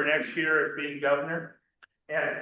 for next year as being governor. And,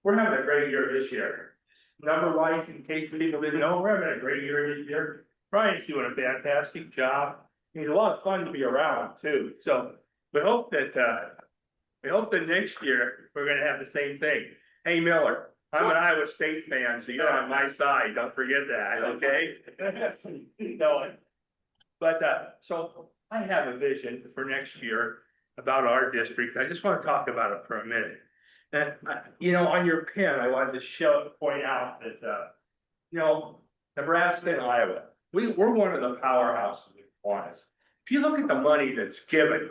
we're having a great year this year. Number wise, in case people didn't know, we're having a great year this year. Brian's doing a fantastic job. He's a lot of fun to be around too. So we hope that next year we're gonna have the same thing. Hey Miller, I'm an Iowa State fan, so you're on my side. Don't forget that, okay? So I have a vision for next year about our district. I just want to talk about it for a minute. And on your pin, I wanted to point out that Nebraska and Iowa, we're one of the powerhouses in Kiwanis. If you look at the money that's given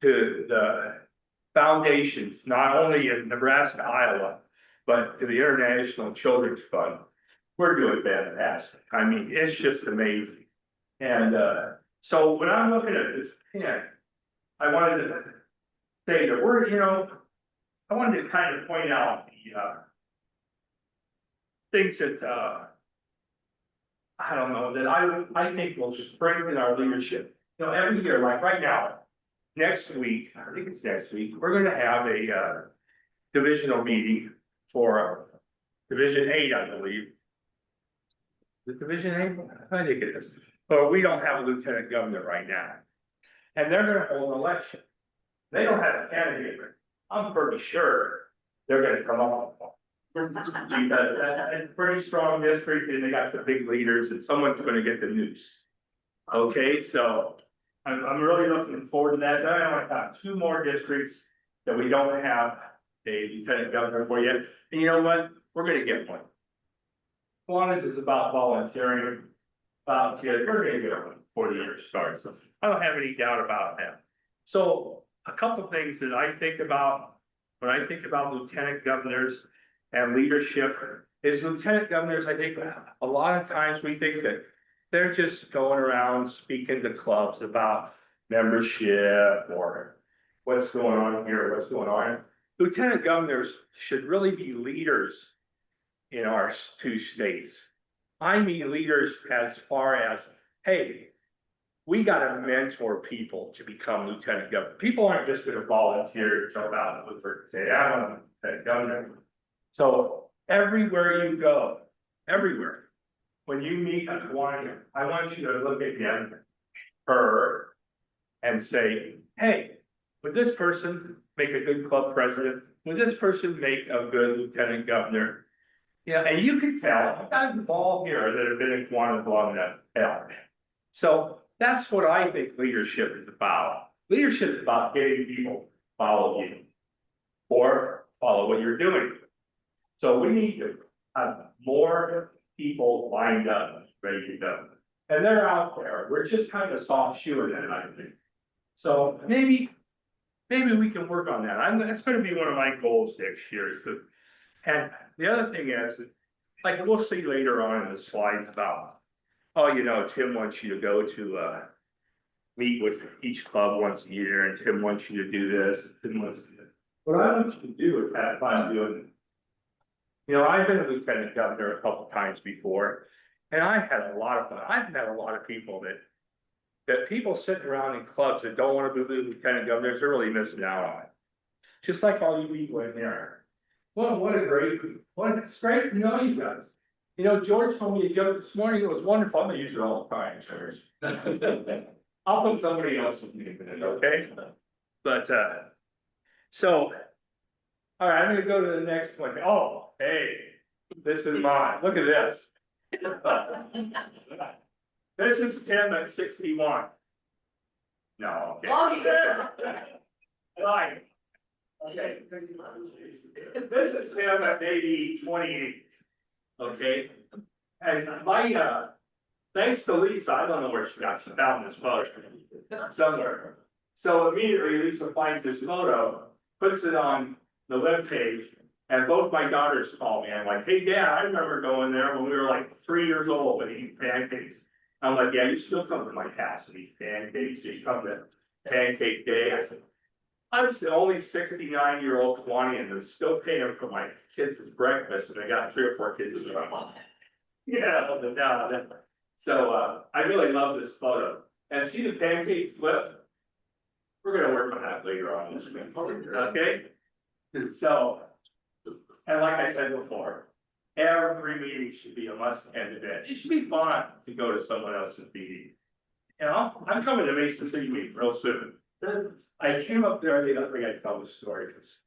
to the foundations, not only in Nebraska, Iowa, but to the International Children's Fund, we're doing fantastic. I mean, it's just amazing. And so when I'm looking at this pin, I wanted to say that I wanted to kind of point out the things that I don't know, that I think will strengthen our leadership. Every year, like right now, next week, I think it's next week, we're going to have a divisional meeting for Division 8, I believe. The Division 8? I think it is. But we don't have a lieutenant governor right now. And they're going to hold an election. They don't have a candidate. I'm pretty sure they're going to come up with one. Because that's a pretty strong district and they got some big leaders and someone's going to get the noose. Okay, so I'm really looking forward to that. Then I want to have 2 more districts that we don't have a lieutenant governor for yet. And you know what? We're going to get one. One is about volunteering, about kids. We're going to get one before the year starts. So I don't have any doubt about that. So a couple of things that I think about when I think about lieutenant governors and leadership is lieutenant governors. I think a lot of times we think that they're just going around speaking to clubs about membership or what's going on here, what's going on. Lieutenant governors should really be leaders in our 2 states. I mean leaders as far as, hey, we got to mentor people to become lieutenant governor. People aren't just going to volunteer to jump out and say, I want to be lieutenant governor. So everywhere you go, everywhere, when you meet a Kiwanis, I want you to look at him, her, and say, hey, would this person make a good club president? Would this person make a good lieutenant governor? And you can tell, I've got them all here that have been in Kiwanis long enough. So that's what I think leadership is about. Leadership is about getting people to follow you or follow what you're doing. So we need to have more people lined up, ready to go. And they're out there. We're just kind of soft shoeing it, I think. So maybe we can work on that. That's going to be one of my goals next year. And the other thing is, like we'll see later on in the slides about, Tim wants you to go to meet with each club once a year, and Tim wants you to do this. Tim wants to do this. What I want you to do is have fun doing it. I've been a lieutenant governor a couple times before, and I had a lot of fun. I've met a lot of people that people sitting around in clubs that don't want to be lieutenant governors are really missing out on it. Just like all you people in there. Well, it's great to know you guys. George told me a joke this morning. It was wonderful. I'm gonna use it all the time, George. I'll put somebody else's name in it, okay? But so, all right, I'm gonna go to the next one. Oh, hey, this is mine. Look at this. This is Tim at 61. No, okay. Like, okay. This is him at maybe 28. Okay. And my thanks to Lisa, I don't know where she got. She found this photo somewhere. So immediately Lisa finds this photo, puts it on the webpage, and both my daughters call me. I'm like, hey Dad, I remember going there when we were like 3 years old and eating pancakes. I'm like, yeah, you still come to my house and eat pancakes. You come to pancake day. I said, I was the only 69-year-old Kiwanian that's still paying for my kids' breakfast, and I got 3 or 4 kids in the room. Yeah, so I really love this photo. And see the pancake flip? We're going to work on that later on this week, okay? So, and like I said before, every meeting should be a must-attend event. It should be fun to go to someone else's meeting. You know, I'm coming to Mason City meeting real soon. I came up there, the other thing I tell the story, because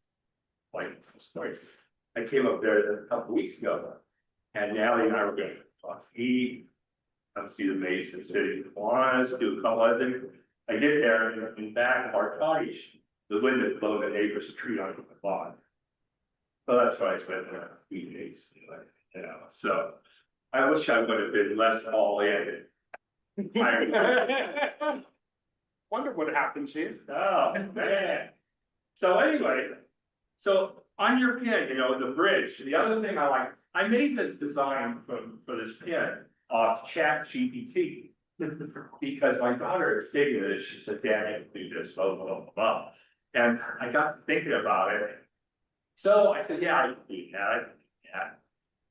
like the story. I came up there a couple weeks ago, and Natalie and I were going to eat, come see the Mason City Kiwanis, do a couple other things. I get there, and in back of our cottage, the wind had blown the neighbor's tree onto the lawn. So that's why I spent there a few days, you know. So I wish I would have been less all in. Wonder what happens here. Oh, man. So anyway, so on your pin, you know, the bridge, the other thing I like, I made this design for this pin off Chat GPT. Because my daughter is digging this, she said, Dad, I can do this, blah, blah, blah, blah. And I got to thinking about it. So I said, yeah, I can do that. Yeah.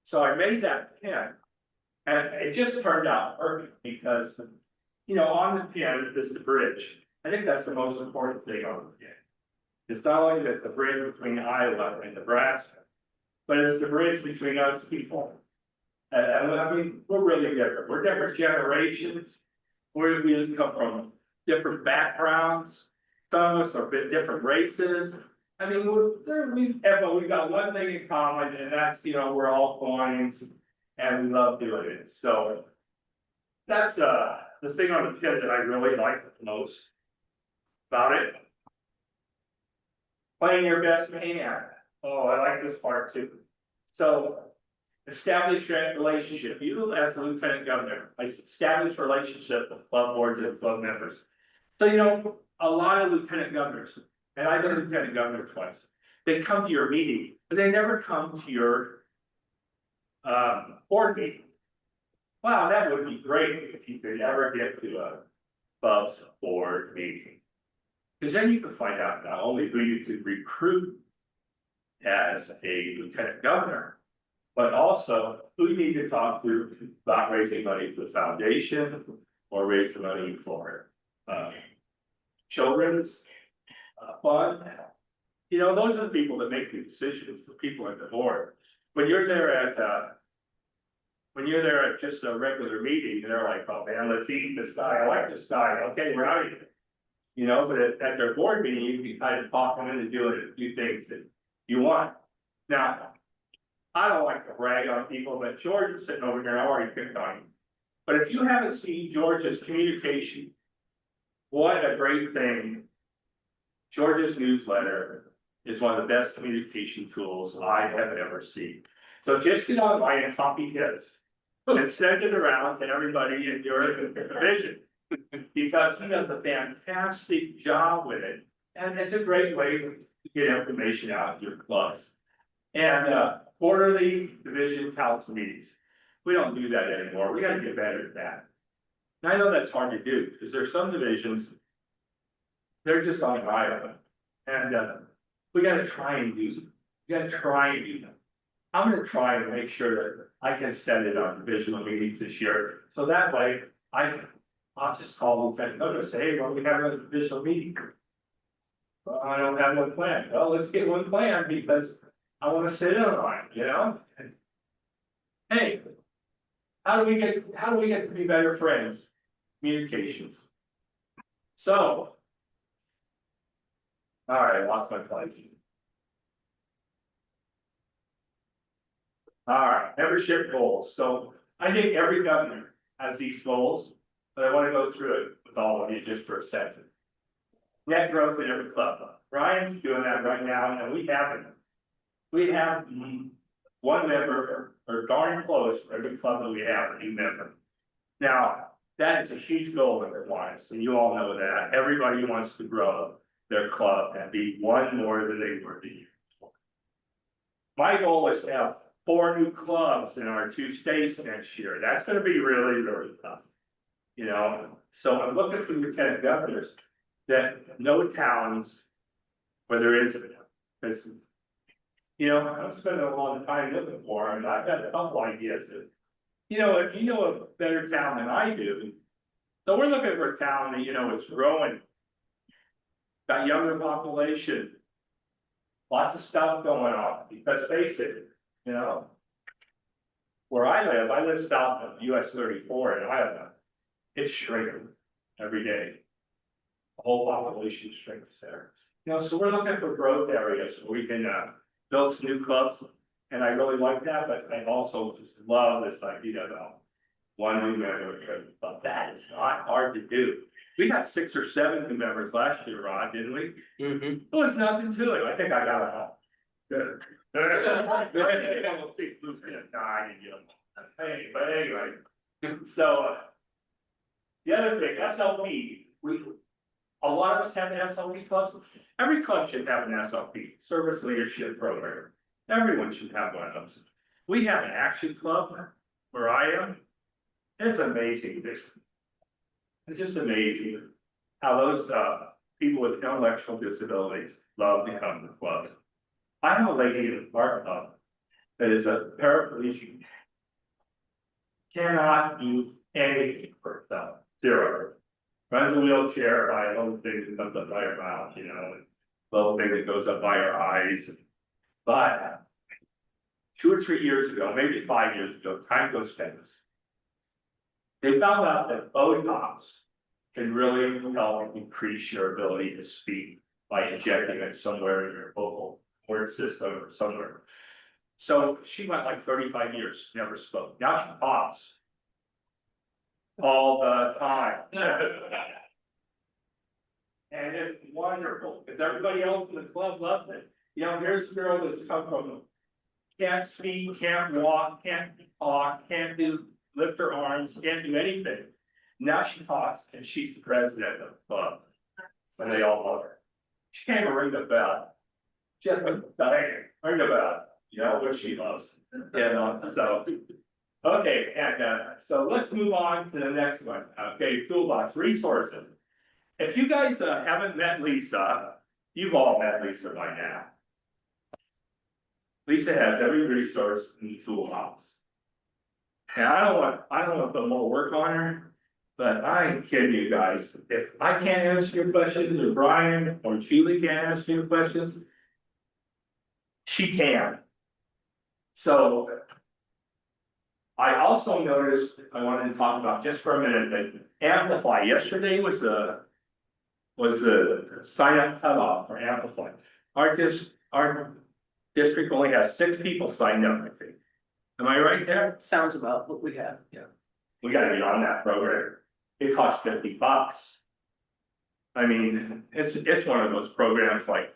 So I made that pin. And it just turned out perfect because, you know, on the pin is the bridge. I think that's the most important thing on the pin. It's not only that the bridge between Iowa and Nebraska, but it's the bridge between us people. I mean, we're really different. We're different generations. We come from different backgrounds. Some of us are a bit different races. I mean, we got one thing in common, and that's, you know, we're all Hawaiians and we love doing it. So that's the thing on the pin that I really like the most about it. Playing your best man. Oh, I like this part too. So establish a relationship. You as the lieutenant governor, establish relationship with club boards and club members. So, you know, a lot of lieutenant governors, and I've been lieutenant governor twice, they come to your meeting, but they never come to your board meeting. Wow, that would be great if you could ever get to a club's board meeting. Because then you can find out not only who you could recruit as a lieutenant governor, but also who you need to talk to about raising money for the foundation or raising money for children's fund. You know, those are the people that make the decisions, the people at the board. When you're there at just a regular meeting, they're like, oh man, let's eat this guy. I like this guy. Okay, we're out of here. You know, but at their board meeting, you can kind of talk them into doing a few things that you want. Now, I don't like to brag on people, but George is sitting over here, I already picked on him. But if you haven't seen George's communication, what a great thing. George's newsletter is one of the best communication tools I have ever seen. So just get online and copy his and send it around to everybody in your division. Because he does a fantastic job with it. And it's a great way to get information out to your clubs. And quarterly division council meetings. We don't do that anymore. We got to get better at that. And I know that's hard to do because there's some divisions, they're just on Iowa. And we got to try and do them. We got to try and do them. I'm going to try and make sure that I can send it on divisional meetings this year. So that way I'll just call Lieutenant Governor and say, hey, well, we have a divisional meeting. Well, I don't have one planned. Well, let's get one planned because I want to sit in on it, you know? And, hey, how do we get to be better friends? Communications. So, all right, I lost my place. All right, membership goals. So I think every governor has these goals, but I want to go through it with all of you just for a second. Net growth in every club. Ryan's doing that right now, and we have one member or darn close for every club that we have, a new member. Now, that is a huge goal in their lives, and you all know that. Everybody wants to grow their club and be one more than they were the year before. My goal is to have 4 new clubs in our 2 states next year. That's going to be really, really tough. You know, so I'm looking for lieutenant governors that know towns where there is, because, you know, I'm spending a lot of time looking for them, and I've got a couple ideas. You know, if you know a better town than I do, so we're looking for a town that, you know, is growing got younger population. Lots of stuff going on, because face it, you know. Where I live south of US 34 in Iowa. It's shrinking every day. The whole population shrinks there. You know, so we're looking for growth areas where we can build some new clubs. And I really like that, but I also just love this idea of one new member. But that is not hard to do. We got 6 or 7 new members last year, Rod, didn't we? Mm-hmm. There was nothing to it. I think I got it all. Good. But anyway, so the other thing, SLP, a lot of us have an SLP clubs. Every club should have an SLP, Service Leadership Program. Everyone should have one of those. We have an action club where I am. It's amazing. It's just amazing how those people with intellectual disabilities love to come to the club. I have a lady in our club that is a paraplegic, cannot do anything for herself, zero. Runs a wheelchair by a little thing that comes up by her mouth, you know, and little thing that goes up by her eyes. But 2 or 3 years ago, maybe 5 years ago, time goes fast. They found out that Botox can really help increase your ability to speak by injecting it somewhere in your vocal word system or somewhere. So she went like 35 years, never spoke. Now she talks all the time. And it's wonderful, because everybody else in the club loves it. You know, here's a girl that's come from, can't speak, can't walk, can't talk, can't lift her arms, can't do anything. Now she talks, and she's the president of the club, and they all love her. She can't even ring the bell. Just ring the bell, you know, what she loves. So, okay, and so let's move on to the next one. Okay, toolbox resources. If you guys haven't met Lisa, you've all met Lisa by now. Lisa has every resource in the toolbox. And I don't want to put more work on her, but I'm kidding you guys. If I can't answer your questions, or Brian or Julie can't answer your questions, she can. So I also noticed, I wanted to talk about just for a minute, that Amplify, yesterday was the sign up cutoff for Amplify. Our district only has 6 people signed up, I think. Am I right there? Sounds about what we have, yeah. We gotta be on that program. It costs $50. I mean, it's one of those programs like,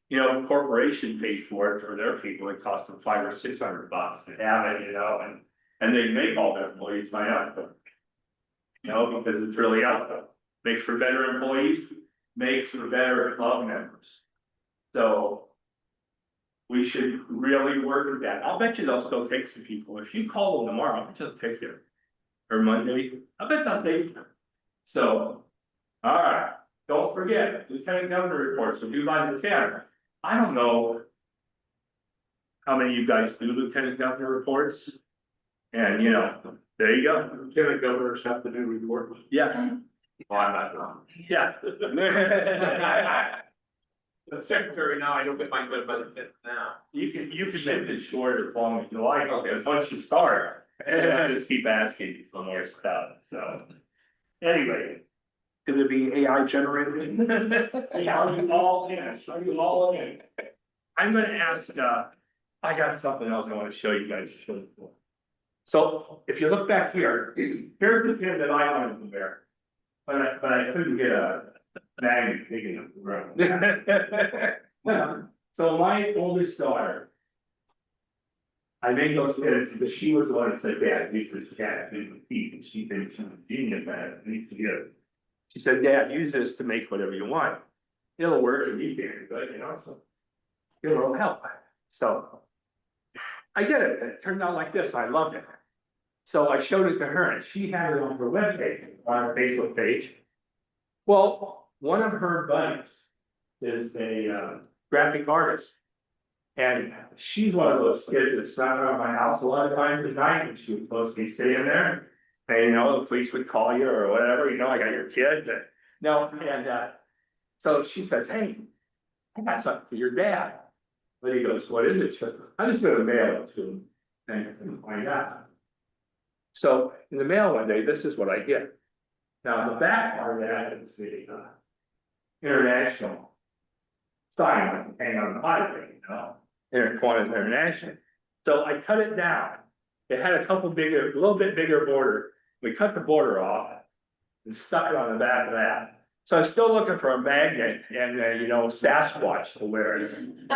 you know, corporation paid for it for their people. It cost them $500 or $600 to have it, you know, and they make all their employees sign up. You know, because it's really out there. Makes for better employees, makes for better club members. So we should really work with that. I'll bet you they'll still take some people. If you call them tomorrow, I bet they'll take you. Or Monday, I bet they'll take you. So, all right, don't forget, Lieutenant Governor reports will due by the 10th. I don't know how many of you guys do Lieutenant Governor reports. And you know, there you go. Lieutenant governors have to do reports. Yeah. Well, I'm not wrong. Yeah. The secretary now, I don't get my good benefit now. You can make it short as long as you like, because once you start, I just keep asking you for more stuff, so. Anyway. Could it be AI generated? Yeah, are you all in? Are you all in? I'm gonna ask, I got something else I wanna show you guys. So if you look back here, here's the pin that I wanted to wear. But I couldn't get a magnet big enough to run. So my oldest daughter, I made those pins because she was the one that said, Dad, these are cat, these are feet, and she thinks she's a genius, man, needs to get it. She said, Dad, use this to make whatever you want. It'll work and you can, but you know, so it'll help. So I did it, and it turned out like this. I loved it. So I showed it to her, and she had it on her webpage, on her Facebook page. Well, one of her buddies is a graphic artist. And she's one of those kids that's not around my house a lot of times at night, and she was supposed to be sitting there. And you know, the police would call you or whatever, you know, I got your kid. No, and So she says, hey, I got something for your dad. But he goes, what is it? She goes, I'm just gonna mail it to him and find out. So in the mail one day, this is what I get. Now, the back part of that is the international sign hanging on the highway, Kiwanis International. So I cut it down. It had a little bit bigger border. We cut the border off and stuck it on the back of that. So I'm still looking for a magnet and, Sasquatch to wear it.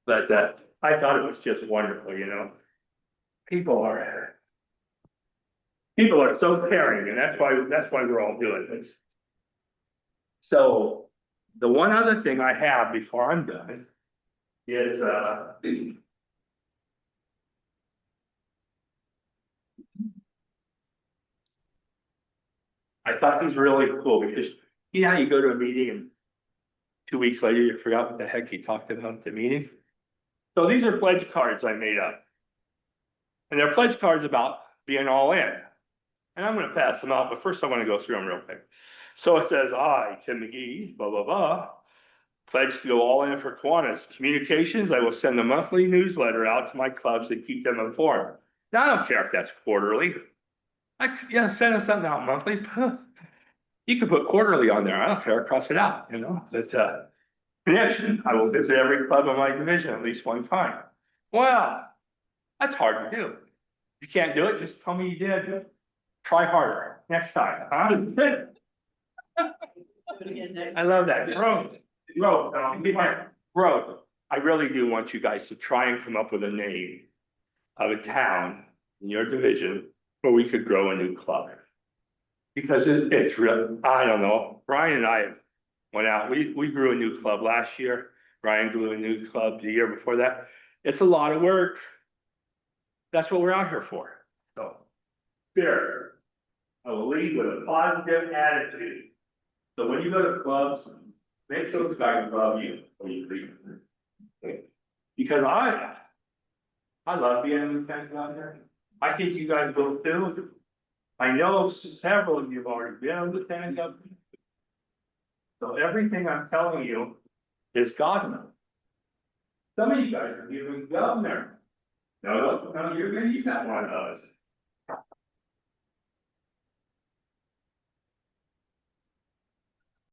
But, I thought it was just wonderful, People are so caring, and that's why we're all doing this. So, the one other thing I have before I'm done is, I thought these were really cool because, how you go to a meeting and 2 weeks later you forgot what the heck you talked about at the meeting? So these are pledge cards I made up. And they're pledge cards about being all in. And I'm gonna pass them out, but first I wanna go through them real quick. So it says, I, Tim McGee, blah, blah, blah, pledge to go all in for Kiwanis communications. I will send a monthly newsletter out to my clubs and keep them informed. Now, I don't care if that's quarterly. Send us something out monthly. You could put quarterly on there. I don't care, cross it out, But, connection, I will visit every club in my division at least one time. Well, that's hard to do. If you can't do it, just tell me you did. Try harder next time. Huh? I love that. Growth. I really do want you guys to try and come up with a name of a town in your division where we could grow a new club. Because it's really, I don't know. Brian and I went out. We grew a new club last year. Brian grew a new club the year before that. It's a lot of work. That's what we're out here for. So, spirit. I will lead with a positive attitude. So when you go to clubs, make those guys love you when you leave. Because I love being in the tent out there. I think you guys will too. I know several of you have already been on the tent up. So everything I'm telling you is gospel. Some of you guys are even governor. No, you got one of those.